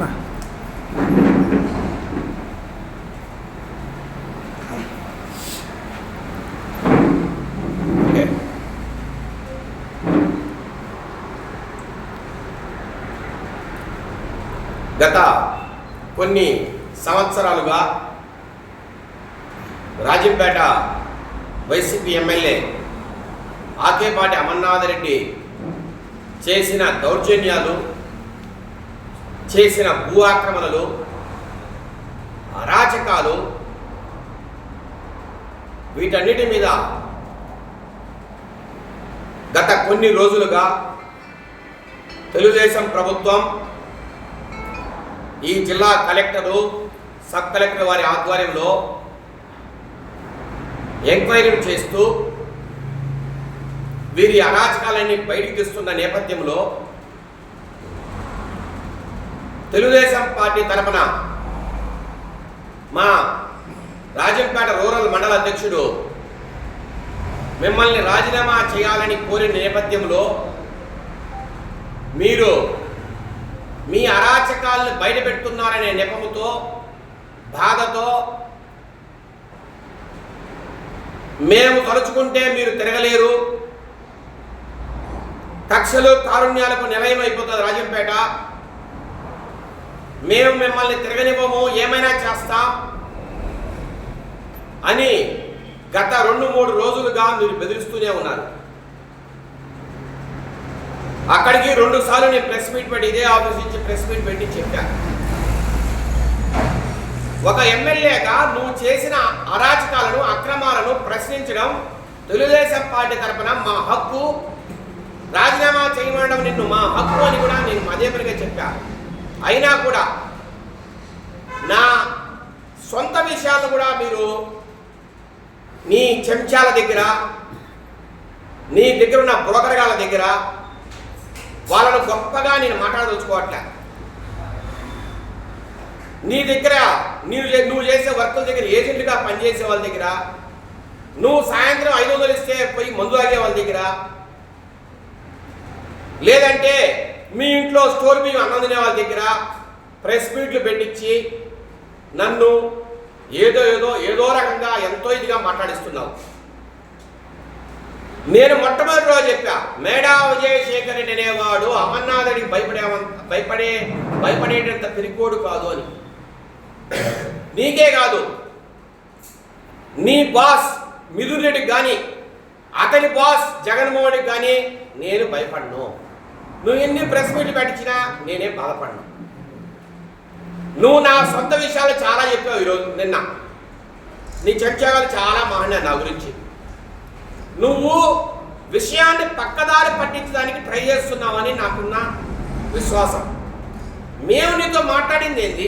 అన్న గత కొన్ని సంవత్సరాలుగా రాజంపేట వైసీపీ ఎమ్మెల్యే ఆకేపాటి అమర్నాథ్ రెడ్డి చేసిన దౌర్జన్యాలు, చేసిన భూ ఆక్రమణలు, అరాచకాలు, వీటన్నిటి మీద గత కొన్ని రోజులుగా తెలుగుదేశం ప్రభుత్వం ఈ జిల్లా కలెక్టరు, సబ్ కలెక్టర్ వారి ఆధ్వర్యంలో ఎంక్వైరీలు చేస్తూ వీరి అరాచకాలన్నీ బయటికి తెస్తున్న నేపథ్యంలో తెలుగుదేశం పార్టీ తరఫున మా రాజంపేట రూరల్ మండల అధ్యక్షుడు మిమ్మల్ని రాజీనామా చేయాలని కోరిన నేపథ్యంలో మీరు మీ అరాచకాలను బయటపెడుతున్నారనే నెపముతో, బాధతో మేము తలుచుకుంటే మీరు తిరగలేరు, కక్షలు కారుణ్యాలకు నిలయం అయిపోతుంది రాజంపేట, మేము మిమ్మల్ని తిరగనివ్వము, ఏమైనా చేస్తాం అని గత 2-3 రోజులుగా మీరు బెదిరిస్తూనే ఉన్నారు. అక్కడికి 2 సార్లు నేను ప్రెస్ మీట్ పెట్టి, ఇదే ఆఫీస్ నుంచి ప్రెస్ మీట్ పెట్టి చెప్పాను. ఒక ఎమ్మెల్యేగా నువ్వు చేసిన అరాచకాలను, అక్రమాలను ప్రశ్నించడం తెలుగుదేశం పార్టీ తరఫున మా హక్కు, రాజీనామా చేయడం నిన్ను మా హక్కు అని కూడా నేను అదే పనిగా చెప్పాను. అయినా కూడా నా సొంత విషయాలను కూడా మీరు నీ చెంచాల దగ్గర, నీ దగ్గర ఉన్న బ్రోకర్గాళ్ళ దగ్గర వాళ్ళను గొప్పగా నేను మాట్లాడదలుచుకోవట్లే. నీ దగ్గర నువ్వు చేసే వర్కుల దగ్గర ఏజెంట్గా పనిచేసే వాళ్ళ దగ్గర, నువ్వు సాయంత్రం 500 ఇస్తే పోయి మందు తాగే వాళ్ళ దగ్గర, లేదంటే మీ ఇంట్లో స్టోర్ బియ్యం అన్నం తినే వాళ్ళ దగ్గర ప్రెస్ మీట్లు పెట్టించి నన్ను ఏదో రకంగా ఎంతో ఇదిగా మాట్లాడిస్తున్నావు. నేను మొట్టమొదటి రోజు చెప్పా, మేడా విజయశేఖర్ రెడ్డి అనేవాడు అమర్నాథ్ రెడ్డికి భయపడేటంత పిరికోడు కాదు అని. నీకే కాదు, నీ బాస్ మిథున్ రెడ్డికి కానీ, అతని బాస్ జగన్మోహన్ రెడ్డికి కానీ నేను భయపడను. నువ్వు ఎన్ని ప్రెస్ మీట్లు పెట్టించినా నేనేం బాధపడను. నువ్వు నా సొంత విషయాలు చాలా చెప్పావు. ఈరోజు నిన్న నీ చర్చలు చాలా మాట్లాడినా నా గురించి. నువ్వు విషయాన్ని పక్కదారి పట్టించడానికి ట్రై చేస్తున్నావని నాకున్న విశ్వాసం. మేము నీతో మాట్లాడింది ఏంది,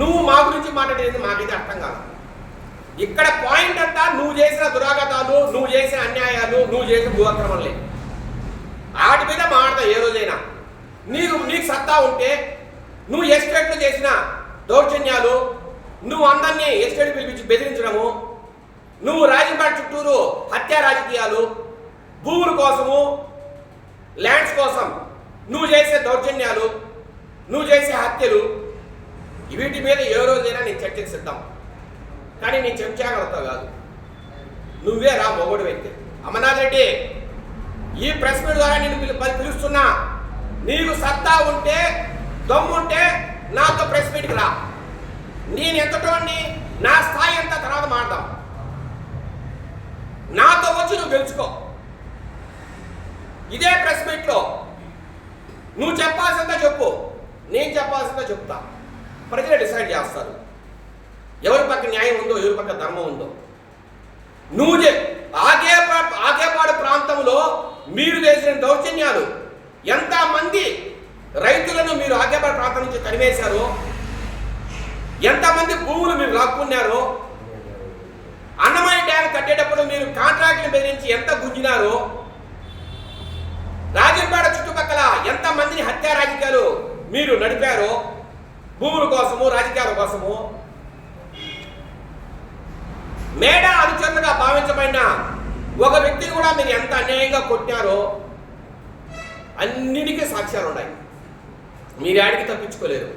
నువ్వు మా గురించి మాట్లాడేది మాకైతే అర్థం కాదు. ఇక్కడ పాయింట్ అంతా నువ్వు చేసిన దురాగతాలు, నువ్వు చేసిన అన్యాయాలు, నువ్వు చేసిన భూఅక్రమణలే. వాటి మీద మాట్లాడతా ఏ రోజైనా. నీకు సత్తా ఉంటే నువ్వు ఎస్టేట్లు చేసిన దౌర్జన్యాలు, నువ్వు అందరినీ ఎస్టేట్ పిలిపించి బెదిరించడము, నువ్వు రాజంపేట చుట్టూరు హత్యా రాజకీయాలు, భూముల కోసము, ల్యాండ్స్ కోసం నువ్వు చేసే దౌర్జన్యాలు, నువ్వు చేసే హత్యలు, వీటి మీద ఏ రోజైనా నేను చర్చకు సిద్ధం. కానీ నీ చెంచాగలతో కాదు, నువ్వే రా మొగడు వ్యక్తి. అమర్నాథ్ రెడ్డి, ఈ ప్రెస్ మీట్ ద్వారా నేను పిలుస్తున్నా. నీకు సత్తా ఉంటే, దమ్ముంటే నాతో ప్రెస్ మీట్కి రా. నేను ఎంతటోని, నా స్థాయి ఎంత తర్వాత మాడదాం. నాతో వచ్చి నువ్వు గెలుచుకో. ఇదే ప్రెస్ మీట్లో నువ్వు చెప్పాల్సిందా చెప్పు, నేను చెప్పాల్సిందా చెప్తా. ప్రజలు డిసైడ్ చేస్తారు ఎవరి పక్క న్యాయం ఉందో, ఎవరి పక్క ధర్మం ఉందో. నువ్వు ఆకేపాడు ప్రాంతంలో మీరు చేసిన దౌర్జన్యాలు, ఎంతమంది రైతులను మీరు ఆకేపాడు ప్రాంతం నుంచి తరిమేశారో, ఎంతమంది భూములు మీరు లాక్కున్నారో, అన్నమయ్య డ్యామ్ కట్టేటప్పుడు మీరు కాంట్రాక్టులు బెదిరించి ఎంత గుంజినారో, రాజంపేట చుట్టుపక్కల ఎంతమందిని హత్యా రాజకీయాలు మీరు నడిపారో, భూముల కోసము, రాజకీయాల కోసము. మేడా అనుచరులుగా భావించబడిన ఒక వ్యక్తిని కూడా మీరు ఎంత అన్యాయంగా కొట్టారో అన్నిటికీ సాక్ష్యాలు ఉన్నాయి. మీరు ఆడికి తప్పించుకోలేరు.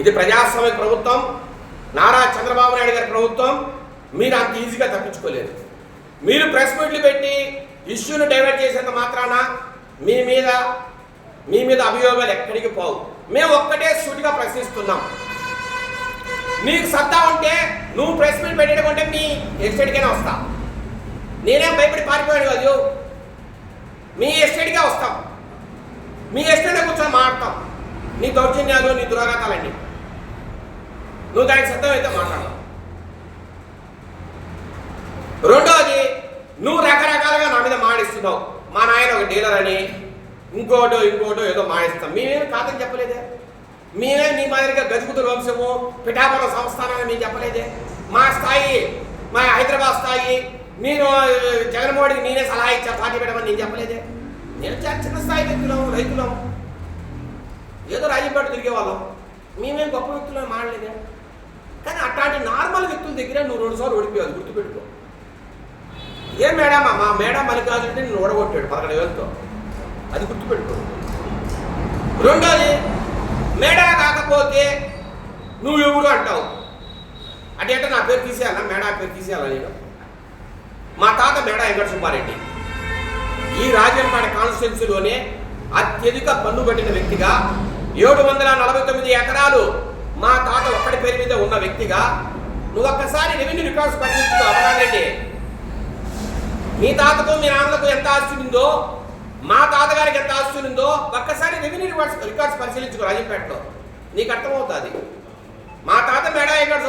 ఇది ప్రజాస్వామ్య ప్రభుత్వం, నారా చంద్రబాబు నాయుడు గారి ప్రభుత్వం. మీరు అంత ఈజీగా తప్పించుకోలేరు. మీరు ప్రెస్ మీట్లు పెట్టి ఇష్యూను డైవర్ట్ చేసేంత మాత్రాన మీ మీద అభియోగాలు ఎక్కడికి పోవు. మేము ఒక్కటే సూటిగా ప్రశ్నిస్తున్నాం. నీకు సత్తా ఉంటే నువ్వు ప్రెస్ మీట్ పెట్టడం ఉంటే మీ ఎస్టేట్కైనా వస్తా. నేనేం భయపడి పారిపోయాడు కాదు. మీ ఎస్టేట్కే వస్తాం. మీ ఎస్టేట్లో కూర్చొని మాట్లాడతాం. నీ దౌర్జన్యాలు, నీ దురాఘాతాలన్నీ నువ్వు దానికి సిద్ధమైతే మాట్లాడతావు. రెండోది, నువ్వు రకరకాలుగా నా మీద మాడిస్తున్నావు. మా నాయన ఒక డీలర్ అని ఇంకోటో ఏదో మాడిస్తాం. మేమేమి కాదని చెప్పలేదే. మేమే నీ మాదిరిగా గజకుతుల వంశము, పిఠాపురం సంస్థానాన్ని మేము చెప్పలేదే. మా స్థాయి, మా హైదరాబాద్ స్థాయి, నేను జగన్మోహన్కి నేనే సలహా ఇచ్చా పార్టీ పెట్టమని నేను చెప్పలేదే. నేను చిన్న స్థాయి వ్యక్తులం, రైతులం, ఏదో రాజీపేట తిరిగే వాళ్ళం. మేమేం గొప్ప వ్యక్తులను మాడలేదే. కానీ అట్లాంటి నార్మల్ వ్యక్తుల దగ్గర నువ్వు 2 సార్లు ఓడిపోయావు. గుర్తుపెట్టుకో. ఏం మేడం, మా మేడం మల్లికార్జున అంటే నేను ఓడగొట్టాడు 11,000తో. అది గుర్తుపెట్టుకో. రెండోది, మేడా కాకపోతే నువ్వు ఎవరు అంటావు. అంటే నా పేరు తీసేయాలా, మేడా పేరు తీసేయాలా? నేను మా తాత మేడా వెంకట సుబ్బారెడ్డి ఈ రాజంపేట కాన్స్టిట్యున్సీలోనే అత్యధిక పన్ను కట్టిన వ్యక్తిగా 749 ఎకరాలు మా తాత ఒక్కడి పేరు మీద ఉన్న వ్యక్తిగా నువ్వు ఒక్కసారి రెవెన్యూ రికార్డ్స్ పరిశీలించుకో. అమరారెడ్డి, మీ తాతకు మీ నాన్నకు ఎంత ఆస్తి ఉందో, మా తాతగారికి ఎంత ఆస్తి ఉందో ఒక్కసారి రెవెన్యూ రికార్డ్స్ పరిశీలించుకో రాజంపేటలో. నీకు అర్థమవుతుంది. మా తాత మేడా వెంకట